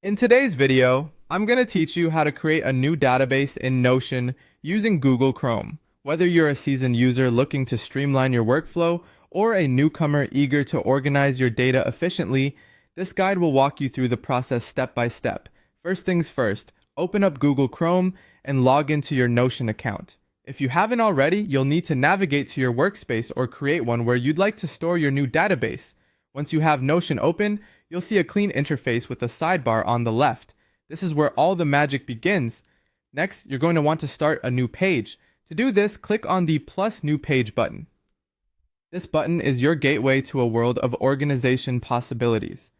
In today's video, I'm going to teach you how to create a new database in Notion using Google Chrome. Whether you're a seasoned user looking to streamline your workflow or a newcomer eager to organize your data efficiently, this guide will walk you through the process step by step. First things first, open up Google Chrome and log into your Notion account. If you haven't already, you'll need to navigate to your workspace or create one where you'd like to store your new database. Once you have Notion open, you'll see a clean interface with a sidebar on the left. This is where all the magic begins. Next, you're going to want to start a new page. To do this, click on the plus new page button. This button is your gateway to a world of organization possibilities.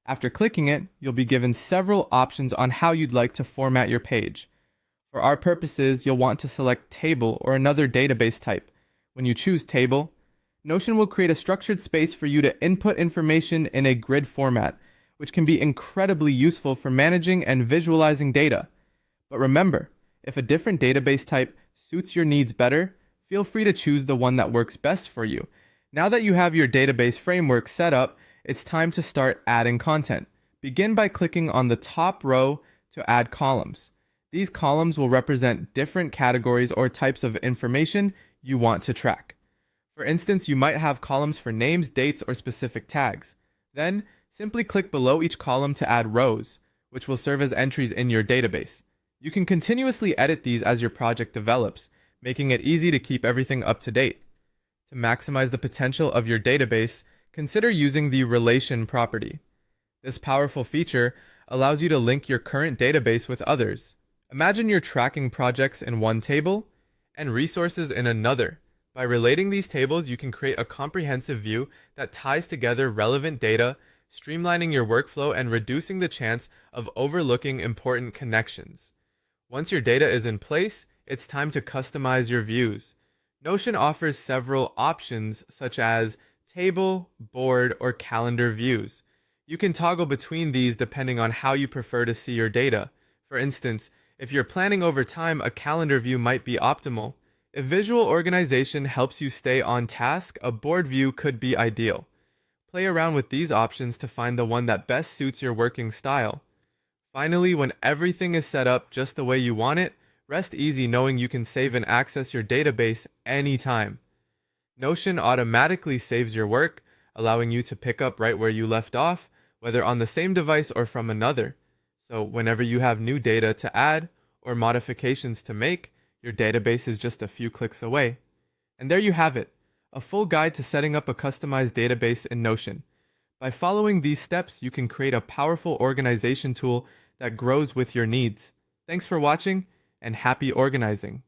After clicking it, you'll be given several options on how you'd like to format your page. For our purposes, you'll want to select table or another database type. When you choose table, Notion will create a structured space for you to input information in a grid format, which can be incredibly useful for managing and visualizing data. But remember, if a different database type suits your needs better, feel free to choose the one that works best for you. Now that you have your database framework set up, it's time to start adding content. Begin by clicking on the top row to add columns. These columns will represent different categories or types of information you want to track. For instance, you might have columns for names, dates, or specific tags. Then, simply click below each column to add rows, which will serve as entries in your database. You can continuously edit these as your project develops, making it easy to keep everything up to date. To maximize the potential of your database, consider using the relation property. This powerful feature allows you to link your current database with others. Imagine you're tracking projects in one table and resources in another. By relating these tables, you can create a comprehensive view that ties together relevant data, streamlining your workflow and reducing the chance of overlooking important connections. Once your data is in place, it's time to customize your views. Notion offers several options such as table, board, or calendar views. You can toggle between these depending on how you prefer to see your data. For instance, if you're planning over time, a calendar view might be optimal. If visual organization helps you stay on task, a board view could be ideal. Play around with these options to find the one that best suits your working style. Finally, when everything is set up just the way you want it, rest easy knowing you can save and access your database anytime. Notion automatically saves your work, allowing you to pick up right where you left off, whether on the same device or from another. So whenever you have new data to add or modifications to make, your database is just a few clicks away. And there you have it, a full guide to setting up a customized database in Notion. By following these steps, you can create a powerful organization tool that grows with your needs. Thanks for watching, and happy organizing.